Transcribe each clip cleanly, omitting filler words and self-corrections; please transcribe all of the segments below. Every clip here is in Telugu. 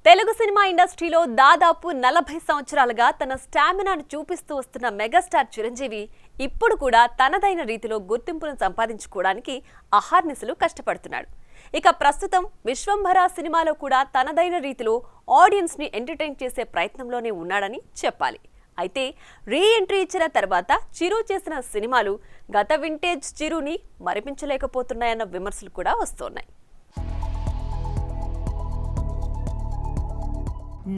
తెలుగు సినిమా ఇండస్ట్రీలో దాదాపు 40 సంవత్సరాలుగా తన స్టామినాను చూపిస్తూ వస్తున్న మెగాస్టార్ చిరంజీవి ఇప్పుడు కూడా తనదైన రీతిలో గుర్తింపును సంపాదించుకోవడానికి అహర్నిశలు కష్టపడుతున్నాడు. ఇక ప్రస్తుతం విశ్వంభర సినిమాలో కూడా తనదైన రీతిలో ఆడియన్స్ ని ఎంటర్టైన్ చేసే ప్రయత్నంలోనే ఉన్నాడని చెప్పాలి. అయితే రీ ఎంట్రీ ఇచ్చిన తర్వాత చిరు చేసిన సినిమాలు గత వింటేజ్ చిరుని మరిపించలేకపోతున్నాయన్న విమర్శలు కూడా వస్తున్నాయి.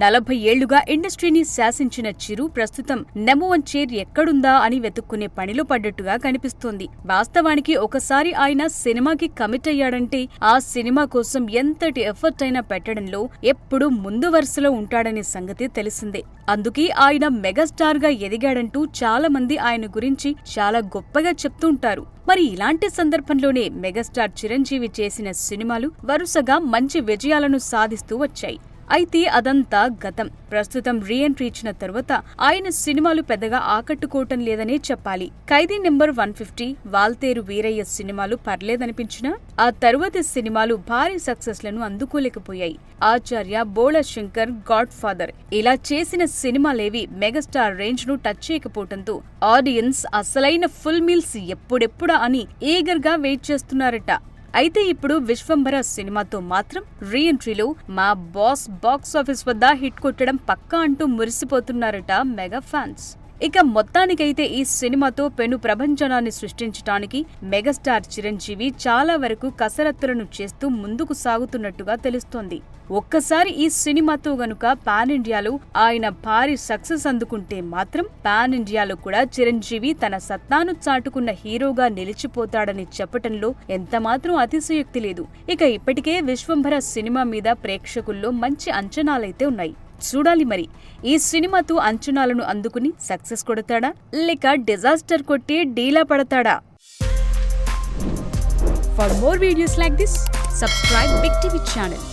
40 ఏళ్లుగా ఇండస్ట్రీని శాసించిన చిరు ప్రస్తుతం నెంబర్ 1 చైర్ ఎక్కడుందా అని వెతుక్కునే పనిలో పడ్డట్టుగా కనిపిస్తోంది. వాస్తవానికి ఒకసారి ఆయన సినిమాకి కమిట్ అయ్యాడంటే ఆ సినిమా కోసం ఎంతటి ఎఫర్ట్ అయినా పెట్టడంలో ఎప్పుడూ ముందు వరుసలో ఉంటాడనే సంగతి తెలిసిందే. అందుకే ఆయన మెగాస్టార్ గా ఎదిగాడంటూ చాలా మంది ఆయన గురించి చాలా గొప్పగా చెప్తుంటారు. మరి ఇలాంటి సందర్భంలోనే మెగాస్టార్ చిరంజీవి చేసిన సినిమాలు వరుసగా మంచి విజయాలను సాధిస్తూ వచ్చాయి. అయితే అదంతా గతం. ప్రస్తుతం రీ ఎంట్రీ ఇచ్చిన తర్వాత ఆయన సినిమాలు పెద్దగా ఆకట్టుకోవటం లేదనే చెప్పాలి. ఖైదీ నెంబర్ 150, వాల్తేరు వీరయ్య సినిమాలు పర్లేదనిపించినా ఆ తరువాతి సినిమాలు భారీ సక్సెస్ లను అందుకోలేకపోయాయి. ఆచార్య, బోళ శంకర్, గాడ్ ఫాదర్ ఇలా చేసిన సినిమాలేవి మెగాస్టార్ రేంజ్ ను టచ్ చేయకపోవడంతో ఆడియన్స్ అసలైన ఫుల్ మీల్స్ ఎప్పుడెప్పుడా అని ఈగర్ గా వెయిట్ చేస్తున్నారట. అయితే ఇప్పుడు విశ్వంభర సినిమాతో మాత్రం రీ ఎంట్రీలో మా బాస్ బాక్సాఫీస్ వద్ద హిట్ కొట్టడం పక్కా అంటూ మురిసిపోతున్నారట మెగా ఫ్యాన్స్. ఇక మొత్తానికైతే ఈ సినిమాతో పెను ప్రభంజనాన్ని సృష్టించడానికి మెగాస్టార్ చిరంజీవి చాలా వరకు కసరత్తులను చేస్తూ ముందుకు సాగుతున్నట్టుగా తెలుస్తోంది. ఒక్కసారి ఈ సినిమాతో గనుక పాన్ ఇండియాలో ఆయన భారీ సక్సెస్ అందుకుంటే మాత్రం పాన్ ఇండియాలో కూడా చిరంజీవి తన సత్తాను చాటుకున్న హీరోగా నిలిచిపోతాడని చెప్పటంలో ఎంతమాత్రం అతిశయోక్తి లేదు. ఇక ఇప్పటికే విశ్వంభర సినిమా మీద ప్రేక్షకుల్లో మంచి అంచనాలైతే ఉన్నాయి. చూడాలి మరి ఈ సినిమాతో అంచనాలను అందుకుని సక్సెస్ కొడతాడా లేక డిజాస్టర్ కొట్టి డీలా పడతాడా? For more videos like this, subscribe big TV channel.